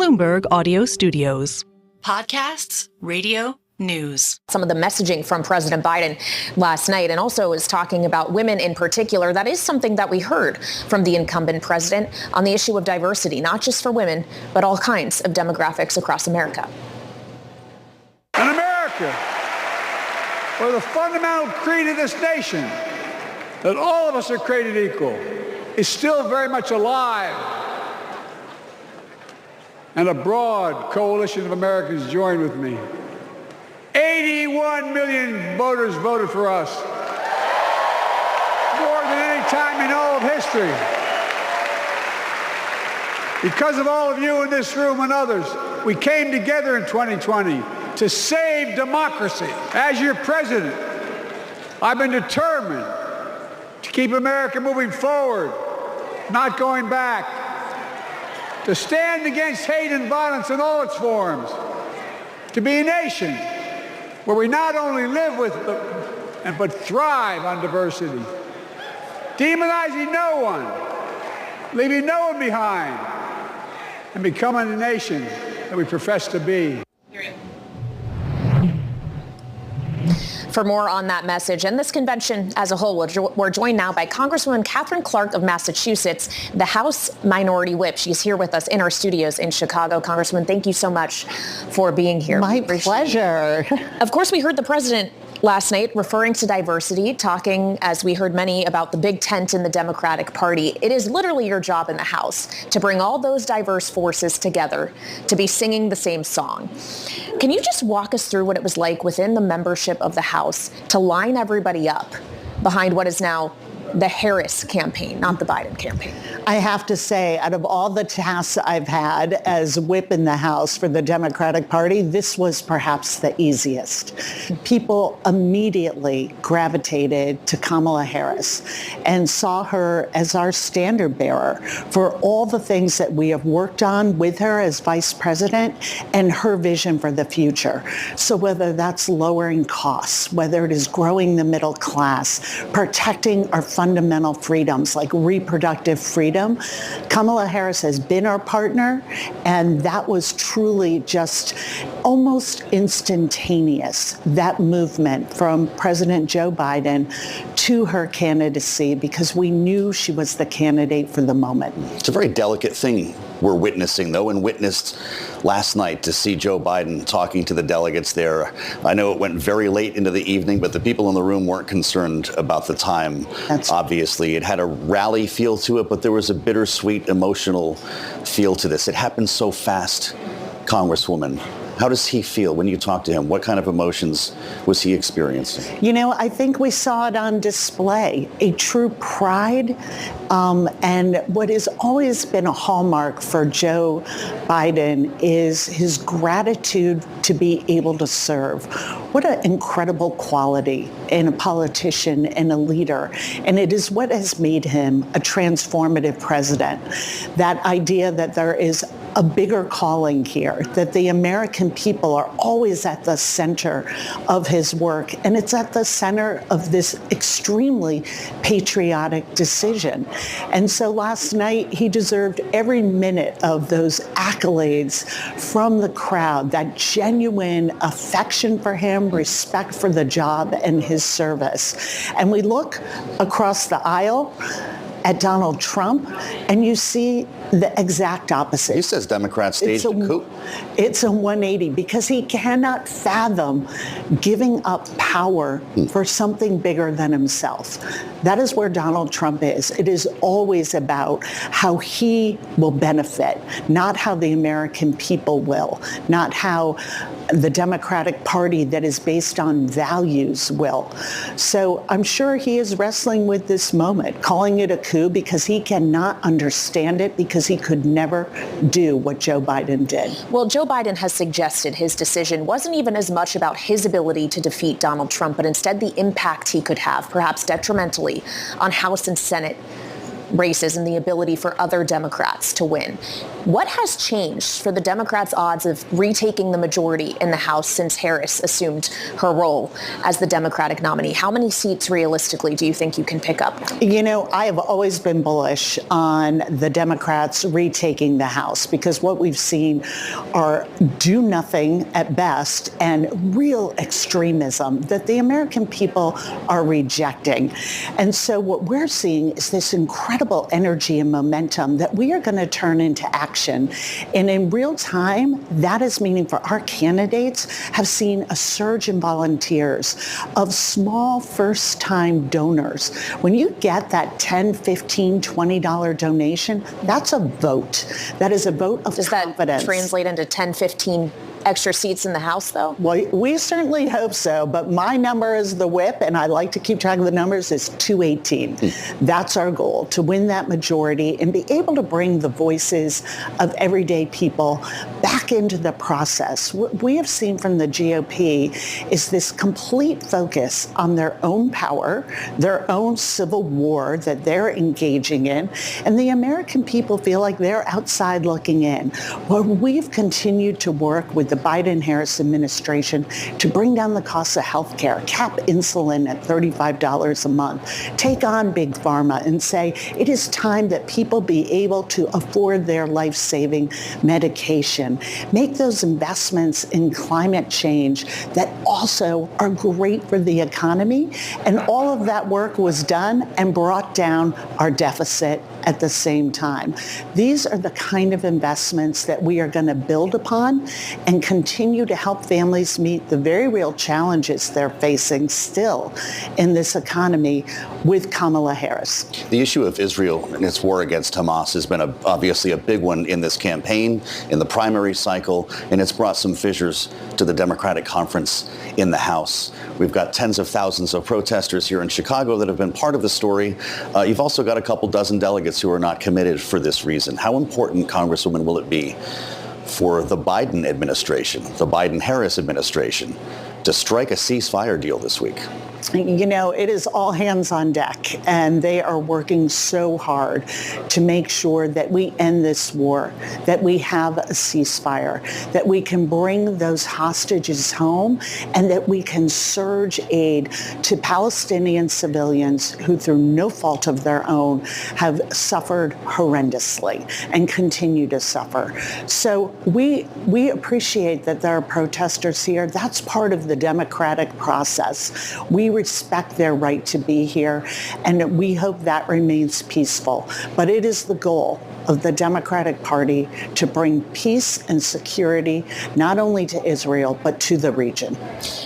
Bloomberg Audio Studios. Podcasts, radio, news. Some of the messaging from President Biden last night, and also is talking about women in particular. That is something that we heard from the incumbent president on the issue of diversity, not just for women, but all kinds of demographics across America. In America, where the fundamental creed of this nation, that all of us are created equal, is still very much alive. And a broad coalition of Americans joined with me. 81 million voters voted for us, more than any time in all of history. Because of all of you in this room and others, we came together in 2020 to save democracy. As your president, I've been determined to keep America moving forward, not going back, to stand against hate and violence in all its forms, to be a nation where we not only live with but thrive on diversity, demonizing no one, leaving no one behind, and becoming the nation that we profess to be. For more on that message and this convention as a whole, we're joined now by Congresswoman Katherine Clark of Massachusetts, the House Minority Whip. She's here with us in our studios in Chicago. Congresswoman, thank you so much for being here. My pleasure. Of course, we heard the president last night referring to diversity, talking, as we heard many, about the big tent in the Democratic Party. It is literally your job in the House to bring all those diverse forces together to be singing the same song. Can you just walk us through what it was like within the membership of the House to line everybody up behind what is now the Harris campaign, not the Biden campaign? I have to say, out of all the tasks I've had as whip in the House for the Democratic Party, this was perhaps the easiest. People immediately gravitated to Kamala Harris and saw her as our standard bearer for all the things that we have worked on with her as vice president and her vision for the future. So whether that's lowering costs, whether it is growing the middle class, protecting our fundamental freedoms like reproductive freedom, Kamala Harris has been our partner, and that was truly just almost instantaneous, that movement from President Joe Biden to her candidacy, because we knew she was the candidate for the moment. It's a very delicate thing we're witnessing, though, and witnessed last night to see Joe Biden talking to the delegates there. I know it went very late into the evening, but the people in the room weren't concerned about the time. Obviously, it had a rally feel to it, but there was a bittersweet, emotional feel to this. It happened so fast, Congresswoman. How does he feel when you talk to him? What kind of emotions was he experiencing? You know, I think we saw it on display, a true pride, and what has always been a hallmark for Joe Biden is his gratitude to be able to serve. What an incredible quality in a politician and a leader. And it is what has made him a transformative president. That idea that there is a bigger calling here, that the American people are always at the center of his work. And it's at the center of this extremely patriotic decision. And so last night, he deserved every minute of those accolades from the crowd, that genuine affection for him, respect for the job and his service. And we look across the aisle at Donald Trump, and you see the exact opposite. He says Democrats staged a coup. It's a 180 because he cannot fathom giving up power for something bigger than himself. That is where Donald Trump is. It is always about how he will benefit, not how the American people will, not how the Democratic Party that is based on values will. So I'm sure he is wrestling with this moment, calling it a coup because he cannot understand it, because he could never do what Joe Biden did. Well, Joe Biden has suggested his decision wasn't even as much about his ability to defeat Donald Trump, but instead the impact he could have, perhaps detrimentally, on House and Senate races and the ability for other Democrats to win. What has changed for the Democrats' odds of retaking the majority in the House since Harris assumed her role as the Democratic nominee? How many seats realistically do you think you can pick up? I have always been bullish on the Democrats retaking the House because what we've seen are do nothing at best and real extremism that the American people are rejecting. And so what we're seeing is this incredible energy and momentum that we are going to turn into action. And in real time, that is meaning for our candidates have seen a surge in volunteers of small first-time donors. When you get that $10, $15, $20 donation, that's a vote. That is a vote of confidence. Does that translate into 10, 15 extra seats in the House, though? Well, we certainly hope so, but my number as the whip, and I like to keep track of the numbers, is 218. That's our goal, to win that majority and be able to bring the voices of everyday people back into the process. What we have seen from the GOP is this complete focus on their own power, their own civil war that they're engaging in, and the American people feel like they're outside looking in. Well, we've continued to work with the Biden-Harris administration to bring down the cost of health care, cap insulin at $35 a month, take on big pharma and say it is time that people be able to afford their life-saving medication, make those investments in climate change that also are great for the economy. And all of that work was done and brought down our deficit at the same time. These are the kind of investments that we are going to build upon and continue to help families meet the very real challenges they're facing still in this economy with Kamala Harris. The issue of Israel and its war against Hamas has been obviously a big one in this campaign, in the primary cycle, and it's brought some fissures to the Democratic conference in the House. We've got tens of thousands of protesters here in Chicago that have been part of the story. You've also got a couple dozen delegates who are not committed for this reason. How important, Congresswoman, will it be for the Biden administration, the Biden-Harris administration, to strike a ceasefire deal this week? It is all hands on deck, and they are working so hard to make sure that we end this war, that we have a ceasefire, that we can bring those hostages home, and that we can surge aid to Palestinian civilians who, through no fault of their own, have suffered horrendously and continue to suffer. So we appreciate that there are protesters here. That's part of the democratic process. We respect their right to be here, and we hope that remains peaceful. But it is the goal of the Democratic Party to bring peace and security not only to Israel, but to the region.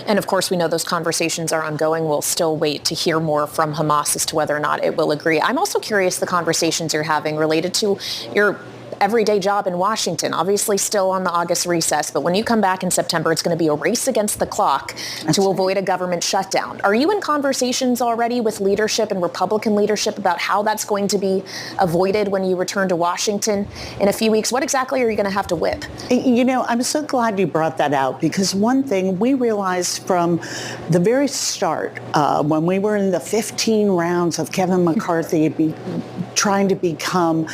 And of course, we know those conversations are ongoing. We'll still wait to hear more from Hamas as to whether or not it will agree. I'm also curious the conversations you're having related to your everyday job in Washington, obviously still on the August recess, but when you come back in September, it's going to be a race against the clock to avoid a government shutdown. Are you in conversations already with leadership and Republican leadership about how that's going to be avoided when you return to Washington in a few weeks? What exactly are you going to have to whip? I'm so glad you brought that out, because one thing we realized from the very start, when we were in the 15 rounds of Kevin McCarthy trying to become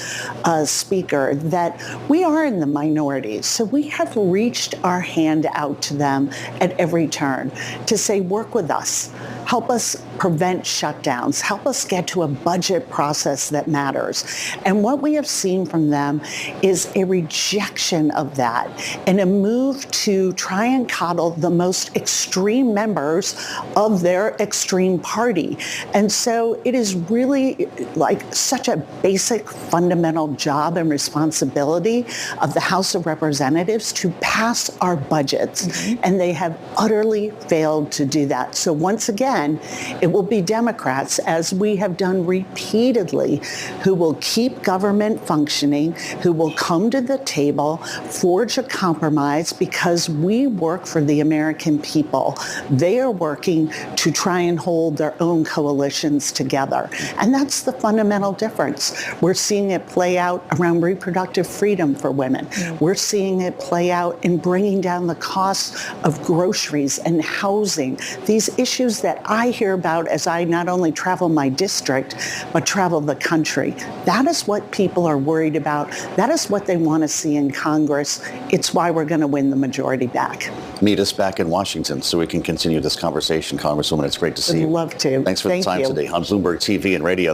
a speaker, that we are in the minority. So we have reached our hand out to them at every turn to say, work with us, help us prevent shutdowns, help us get to a budget process that matters. And what we have seen from them is a rejection of that and a move to try and coddle the most extreme members of their extreme party. And so it is really like such a basic fundamental job and responsibility of the House of Representatives to pass our budgets. And they have utterly failed to do that. So once again, it will be Democrats, as we have done repeatedly, who will keep government functioning, who will come to the table, forge a compromise, because we work for the American people. They are working to try and hold their own coalitions together. And that's the fundamental difference. We're seeing it play out around reproductive freedom for women. We're seeing it play out in bringing down the cost of groceries and housing, these issues that I hear about as I not only travel my district, but travel the country. That is what people are worried about. That is what they want to see in Congress. It's why we're going to win the majority back. Meet us back in Washington so we can continue this conversation, Congresswoman. It's great to see you. I'd love to. Thanks for the time today on Bloomberg TV and radio.